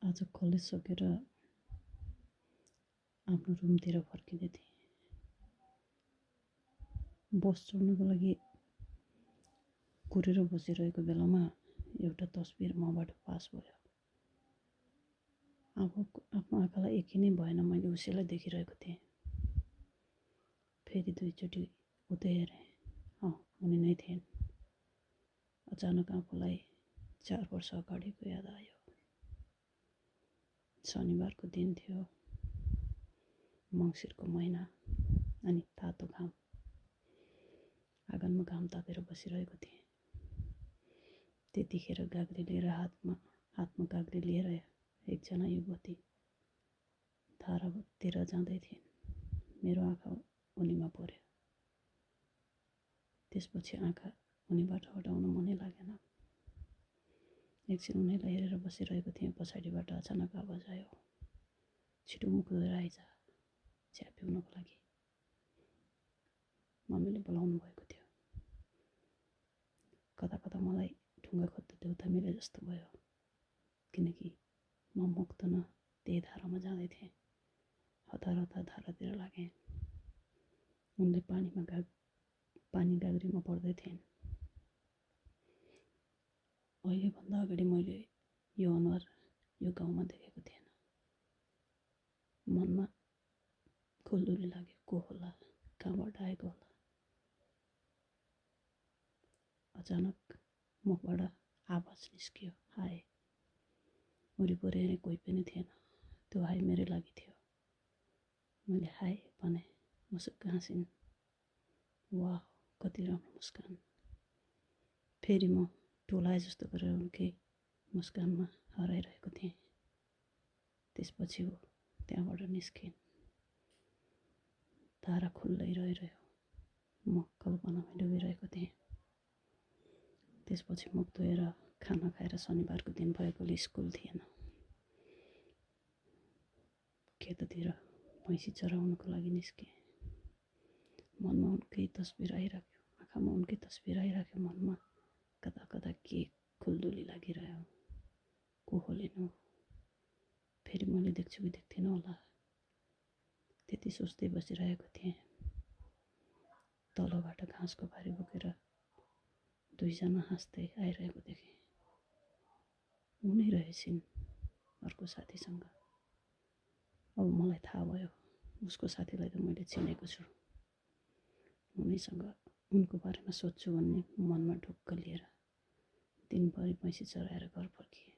आज कलेज सकेर आफ्नो रुमतिर फर्किँदै थिएँ। बस चढ्नुको लागि कुरेर बसिरहेको बेलामा एउटा तस्बिर मबाट पास भयो। आफ्नो आँखालाई एकै नै भएन, मैले उसैलाई देखिरहेको थिएँ। फेरि दुईचोटि उतै हेरेँ, उनी नै थिइन्। अचानक आफूलाई 4 वर्ष अगाडिको याद आयो। शनिबारको दिन थियो, मङ्सिरको महिना, अनि तातो घाम। आँगनमा घाम तापेर बसिरहेको थिएँ। त्यतिखेर गाग्री लिएर हातमा गाग्री लिएर एकजना युवती धारातिर जाँदै थिइन्। मेरो आँखा उनीमा पर्यो। त्यसपछि आँखा उनीबाट हटाउन मनै लागेन। एकछिन उनीलाई हेरेर बसिरहेको थिएँ। पछाडिबाट अचानक आवाज आयो, छिटो मुख धोएर आइज, चिया पिउनको लागि। मम्मीले बोलाउनु भएको थियो। कता कता मलाई ढुङ्गा खोज्दा देउता मिले जस्तो भयो, किनकि म मुक्तन त्यही धारामा जाँदै थिएँ। हतार हतार धारातिर लागेँ। उनले पानी गाग्रीमा पर्दै थिइन्। अहिलेभन्दा अगाडि मैले यो अनुहार यो गाउँमा देखेको थिएन। मनमा खुल्दुली लाग्यो, को होला, कहाँबाट आएको होला। अचानक मुखबाट आवाज निस्कियो, हाय। वरिपरि हेरेँ, कोही पनि थिएन। त्यो हाय मेरै लागि थियो। मैले हाय भने, मुसुक्क हाँसिन्। वाह, कति राम्रो मुस्कान। फेरि म टोलाए जस्तो गरेर उनकै मुस्कानमा हराइरहेको थिएँ। त्यसपछि ऊ त्यहाँबाट निस्किन्। धारा खुल्दै रहिरह्यो। म कल्पनामा डुबिरहेको थिएँ। त्यसपछि मुख धोएर खाना खाएर शनिबारको दिन भएकोले स्कुल थिएन। खेततिर भैँसी चराउनको लागि निस्केँ। मनमा उनकै तस्बिर आइराख्यो, आँखामा उनकै तस्बिर आइराख्यो। मनमा कता कता के खुल्दुली लागिरह्यो, को होलिनु। फेरि मैले देख्छु कि देख्दिनँ होला, त्यति सोच्दै बसिरहेको थिएँ। तलबाट घाँसको भारी बोकेर दुईजना हाँस्दै आइरहेको देखेँ। उनी रहेछिन् अर्को साथीसँग। अब मलाई थाहा भयो, उसको साथीलाई त मैले चिनेको छु। उनको बारेमा सोध्छु भन्ने मनमा ढुक्क लिएर दिनभरि भैँसी चराएर घर फर्किएँ।